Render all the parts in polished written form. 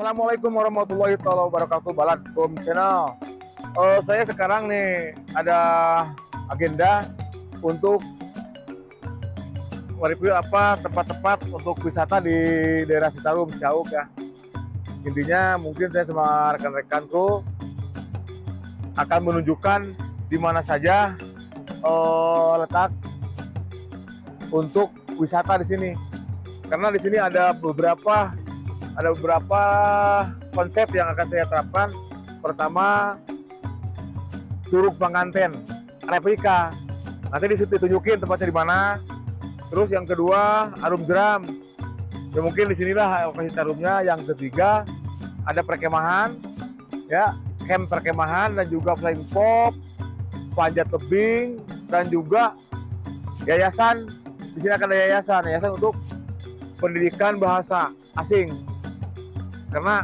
Assalamualaikum warahmatullahi wabarakatuh, Balat Bom Channel. Saya sekarang nih ada agenda untuk mereview tempat-tempat untuk wisata di daerah Citarum, Ciauk ya. Intinya mungkin saya sama rekan-rekan kru akan menunjukkan di mana saja letak untuk wisata di sini. Karena di sini ada beberapa konsep yang akan saya terapkan. Pertama, Curug Panganten replika. Nanti di situ ditunjukin tempatnya di mana. Terus yang kedua, Arum Jeram. Ya mungkin di sinilah lokasi tarumnya. Yang ketiga, ada perkemahan, ya, camp perkemahan dan juga flying pop, panjat tebing dan juga yayasan. Di sini akan ada yayasan untuk pendidikan bahasa asing. Karena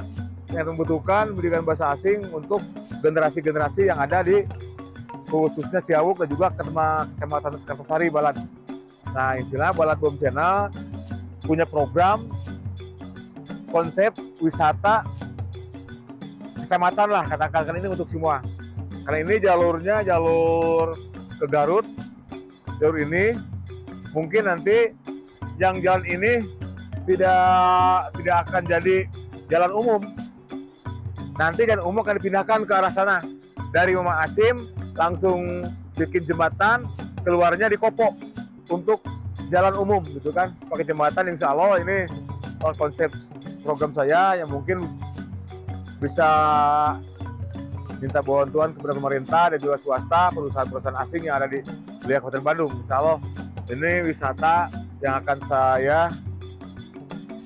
yang membutuhkan pendidikan bahasa asing untuk generasi-generasi yang ada di khususnya Ciauk dan juga Kecamatan Kertasari, Balat. Nah, istilah Balat Bom Channel punya program konsep wisata kecamatan lah, katakan ini untuk semua. Karena ini jalur ke Garut, jalur ini mungkin nanti yang jalan ini tidak akan jadi jalan umum. Nanti jalan umum akan dipindahkan ke arah sana. Dari Mama Asim langsung bikin jembatan, keluarnya di Kopo untuk jalan umum gitu kan. Pakai jembatan, insya Allah ini konsep program saya yang mungkin bisa minta bantuan kepada pemerintah dan juga swasta, perusahaan-perusahaan asing yang ada di wilayah Kabupaten Bandung. Insya Allah ini wisata yang akan saya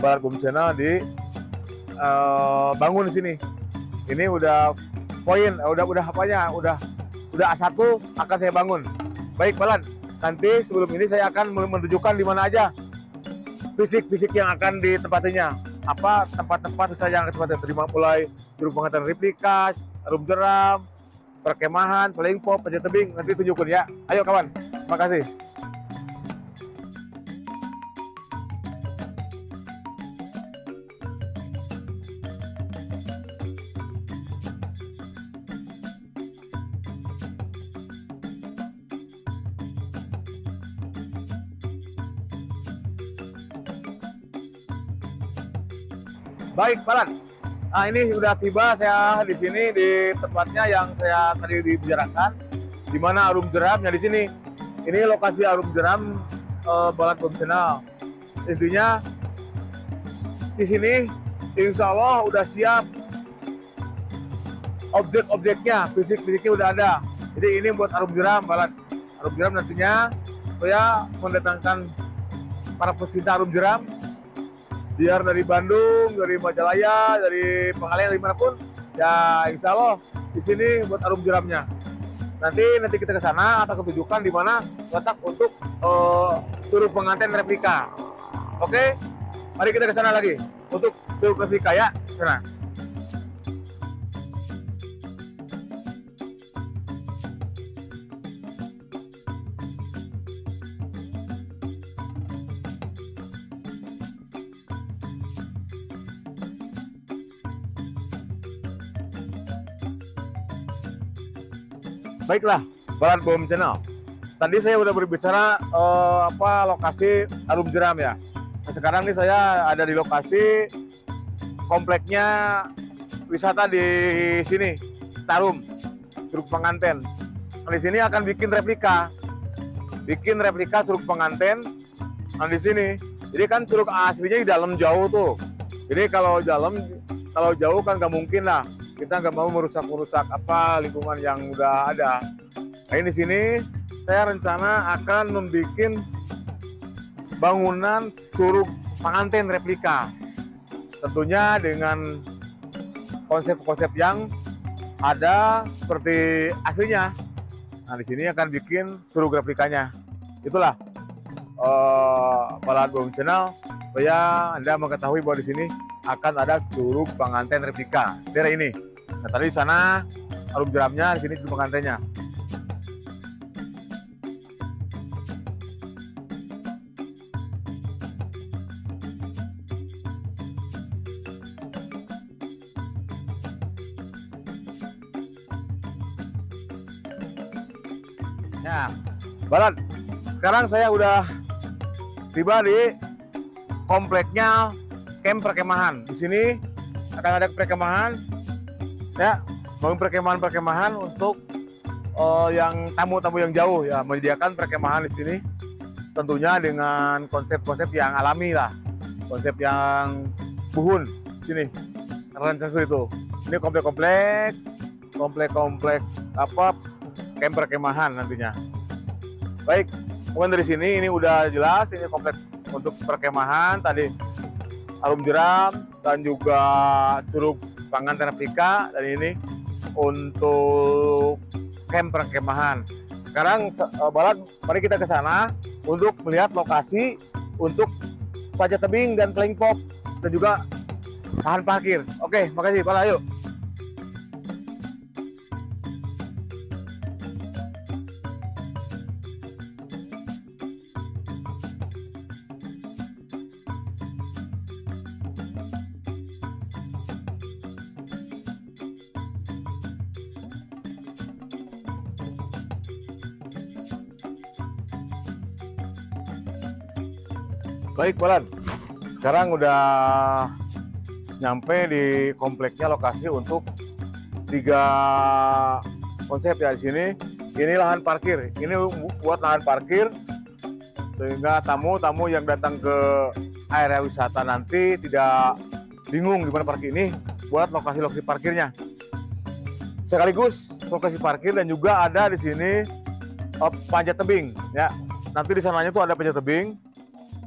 Balat Bom Channel di bangun di sini. Ini udah poin, udah A1 akan saya bangun. Baik Balat, nanti sebelum ini saya akan menunjukkan di mana aja fisik yang akan ditempatinya. Apa tempat-tempat yang akan terima, mulai Curug Panganten replika, Arum Jeram, perkemahan, flying pop, panjat tebing, nanti tunjukin ya. Ayo kawan, terima kasih. Baik, Balat. Nah, ini sudah tiba saya di sini di tempatnya yang saya tadi dibicarakan, di mana Arum Jeramnya di sini. Ini lokasi Arum Jeram Balat Bom Channel. Intinya di sini, insya Allah udah siap objek-objeknya, fisiknya udah ada. Jadi ini buat Arum Jeram, Balat. Arum Jeram nantinya saya mendatangkan para pecinta Arum Jeram, biar dari Bandung, dari Majalaya, dari Pangalengan, dari manapun, ya insya Allah di sini buat Arum Jeramnya. Nanti kita ke sana atau ketunjukan di mana letak untuk Curug Panganten replika. Oke, mari kita ke sana lagi untuk Curug replika ya, ke sana. Baiklah, Balat Bom Channel. Tadi saya udah berbicara lokasi Arum Jeram ya. Nah, sekarang nih saya ada di lokasi kompleknya wisata di sini, Citarum, Curug Panganten. Nah, di sini akan bikin replika Curug Panganten. Nah, di sini, jadi kan curug aslinya di dalam jauh tuh. Jadi kalau jauh kan nggak mungkin lah. Kita nggak mau merusak lingkungan yang udah ada. Nah, ini di sini saya rencana akan membuat bangunan Curug Panganten replika. Tentunya dengan konsep-konsep yang ada seperti aslinya. Nah, di sini akan bikin curug replikanya. Itulah Balat Bom Channel supaya Anda mengetahui bahwa di sini akan ada Curug Panganten replika. Daerah ini. Nah, tadi di sana Arum Jeramnya, di sini Curug Pangantennya. Ya, Balan. Sekarang saya udah tiba di kompleknya camp perkemahan. Di sini akan ada perkemahan, ya, bangun perkemahan untuk yang tamu-tamu yang jauh, ya, menyediakan perkemahan di sini. Tentunya dengan konsep-konsep yang alami lah, konsep yang buhun sini. Keren seperti itu. Ini komplek apa camp perkemahan nantinya. Baik, mungkin dari sini ini udah jelas, ini komplek untuk perkemahan tadi Arum Jeram dan juga Curug Panganten Apika, dan ini untuk camp perkemahan. Sekarang Balan, mari kita ke sana untuk melihat lokasi untuk panjat tebing dan flying fox dan juga lahan parkir. Oke, makasih Balan, ayo. Baik Balan, sekarang udah nyampe di kompleknya lokasi untuk 3 konsep ya di sini. Ini lahan parkir, ini buat lahan parkir sehingga tamu-tamu yang datang ke area wisata nanti tidak bingung di mana parkir. Ini buat lokasi-lokasi parkirnya. Sekaligus lokasi parkir dan juga ada di sini panjat tebing ya. Nanti di sananya tuh ada panjat tebing.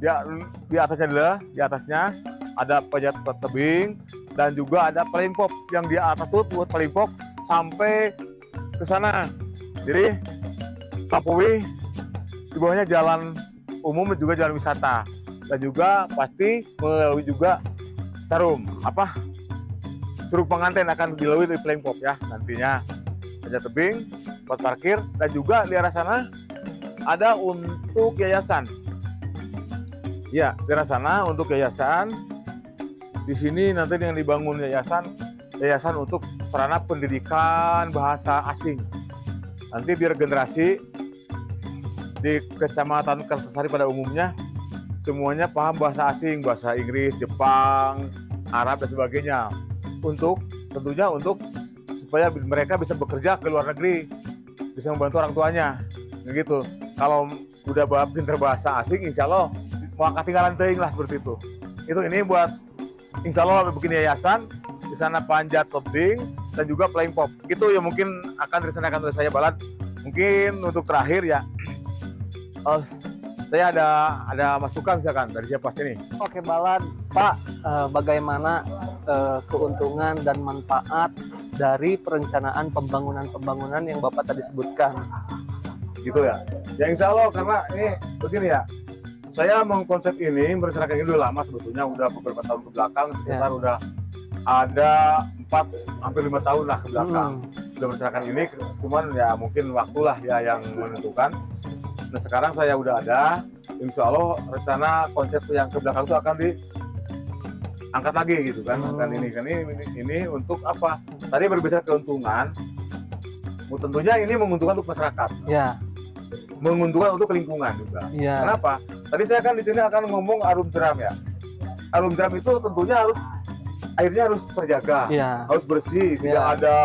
Ya, di atasnya ada panjat tebing dan juga ada flying fox yang di atas tuh buat flying fox sampai ke sana. Jadi Kapui di bawahnya jalan umum dan juga jalan wisata, dan juga pasti melalui juga Starum Curug Panganten akan dilalui dari flying fox ya nantinya. Panjat tebing, buat parkir, dan juga di arah sana ada untuk yayasan. Ya, di arah sana untuk yayasan. Di sini nanti yang dibangun yayasan untuk sarana pendidikan bahasa asing. Nanti biar generasi di Kecamatan Kertasari pada umumnya semuanya paham bahasa asing, bahasa Inggris, Jepang, Arab dan sebagainya. Tentunya untuk supaya mereka bisa bekerja ke luar negeri, bisa membantu orang tuanya, begitu. Kalau udah pinter bahasa asing, insya Allah mau ketinggalan teing lah seperti itu. Ini buat insya Allah bikin yayasan di sana, panjat tebing dan juga flying fox. Itu yang mungkin akan direncanakan oleh saya Balan. Mungkin untuk terakhir ya, saya ada masukan misalkan dari siapa sini. Oke Balan, Pak, bagaimana keuntungan dan manfaat dari perencanaan pembangunan yang Bapak tadi sebutkan? Gitu ya. Ya insya Allah, karena ini begini ya. Saya mengkonsep ini, merencanakan ini udah lama sebetulnya, udah beberapa tahun ke belakang, sekitar udah ada 4 hampir 5 tahun lah ke belakang. Udah merencanakan ini, cuman ya mungkin waktulah ya yang menentukan. Nah sekarang saya udah ada, insya Allah rencana konsep yang ke belakang itu akan diangkat lagi gitu kan. Ini untuk apa? Tadi berbicara keuntungan, tentunya ini menguntungkan untuk masyarakat. Ya. Menguntungkan untuk lingkungan juga. Ya. Kenapa? Tadi saya kan di sini akan ngomong Arum Jeram ya. Arum Jeram itu tentunya airnya harus terjaga, ya, harus bersih, tidak ada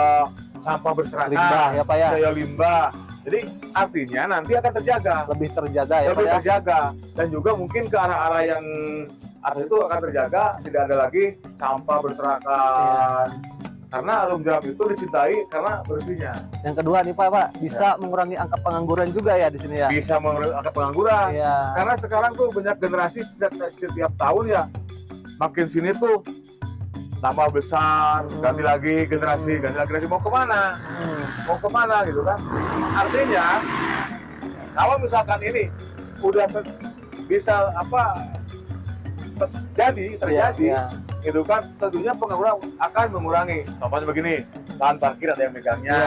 sampah berserakan, limbah, ya Pak ya. Daya limbah. Jadi artinya nanti akan terjaga, lebih terjaga ya lebih Pak terjaga. Dan juga mungkin ke arah-arah yang atas itu akan terjaga, tidak ada lagi sampah berserakan. Karena Arum Jeram itu dicintai karena bersihnya. Yang kedua nih Pak, bisa mengurangi angka pengangguran juga ya di sini ya. Bisa mengurangi angka pengangguran. Ya. Karena sekarang tuh banyak generasi setiap tahun ya, makin sini tuh tambah besar, ganti lagi generasi mau kemana? Mau kemana gitu kan? Artinya kalau misalkan ini udah bisa terjadi. Ya. Gitu kan, tentunya pengangguran akan mengurangi. Contohnya begini, lahan parkir ada yang megangnya,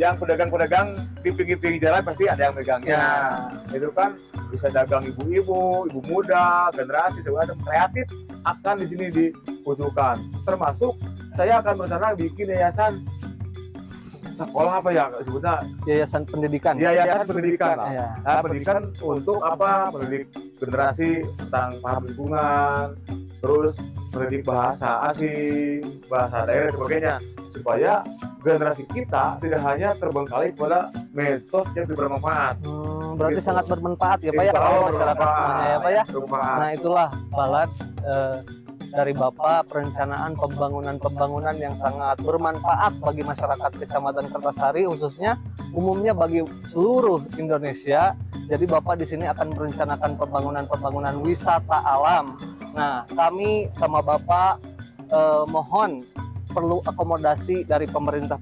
yang pedagang-pedagang di pinggir-pinggir jalan pasti ada yang megangnya. Itu kan bisa dagang ibu-ibu, ibu muda, generasi segala macam kreatif akan di sini dimunculkan. Termasuk saya akan berencana bikin yayasan sekolah apa ya sebutnya, Yayasan pendidikan. yayasan pendidikan lah. Iya. Nah, pendidikan untuk apa? Mendidik generasi tentang paham lingkungan, terus mendidik bahasa asing, bahasa daerah dan sebagainya, supaya generasi kita tidak hanya terbengkalai pada medsos yang tidak bermanfaat. Berarti Gitu. sangat bermanfaat ya Pak ya Insya kalau Allah masyarakat bermanfaat. semuanya ya Pak ya. Bermanfaat. Nah itulah Balad dari Bapak, perencanaan pembangunan yang sangat bermanfaat bagi masyarakat Kecamatan Kertasari, khususnya umumnya bagi seluruh Indonesia. Jadi Bapak di sini akan merencanakan pembangunan wisata alam. Nah, kami sama Bapak mohon perlu akomodasi dari pemerintah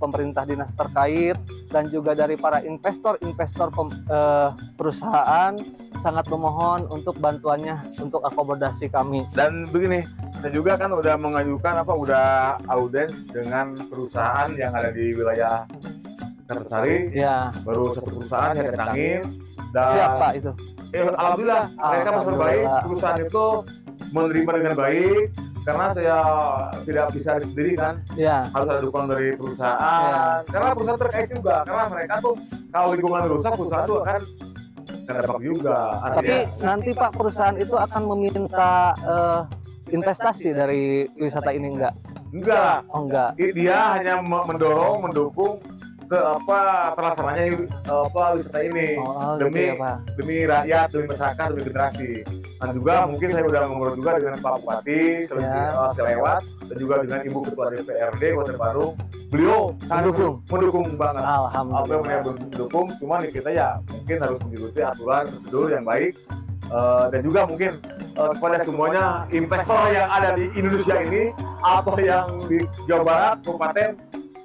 dinas terkait dan juga dari para investor perusahaan. Sangat memohon untuk bantuannya untuk akomodasi kami. Dan begini, saya juga kan udah mengajukan udah audiens dengan perusahaan yang ada di wilayah Kertasari. Ya, Baru satu perusahaan saya datangin dan siapa itu? alhamdulillah mereka bersama baik. Alhamdulillah. Perusahaan itu menerima dengan baik karena saya tidak bisa sendiri kan, Ya, harus ada dukungan dari perusahaan. Karena perusahaan terkait juga, karena mereka tuh kalau lingkungan rusak perusahaan tuh akan terdampak juga. tapi nanti Pak perusahaan itu akan meminta investasi dari wisata ini enggak? enggak lah, Oh enggak. dia hanya mendukung ke terlaksananya wisata ini Oh, gitu demi ya Pak. demi rakyat, demi masyarakat, demi generasi. Dan juga mungkin saya udah ngobrol juga dengan Pak Bupati selewat dan juga dengan Ibu Ketua DPRD Kota Bandung. Beliau sangat mendukung banget. Apa yang Alhamdulillah. mereka mendukung, cuman kita ya mungkin harus mengikuti aturan prosedur yang baik. Dan juga mungkin kepada semuanya investor yang ada di Indonesia ini atau yang di Jawa Barat, Kabupaten,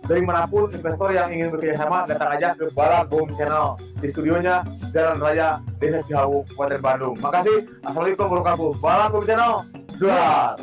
dari manapun investor yang ingin bekerjasama, datang aja ke Balad Boom Channel di studionya Jalan Raya Desa Cihawu, Kabupaten Bandung. Makasih. Assalamualaikum warahmatullahi wabarakatuh. Balad Boom Channel. Duar.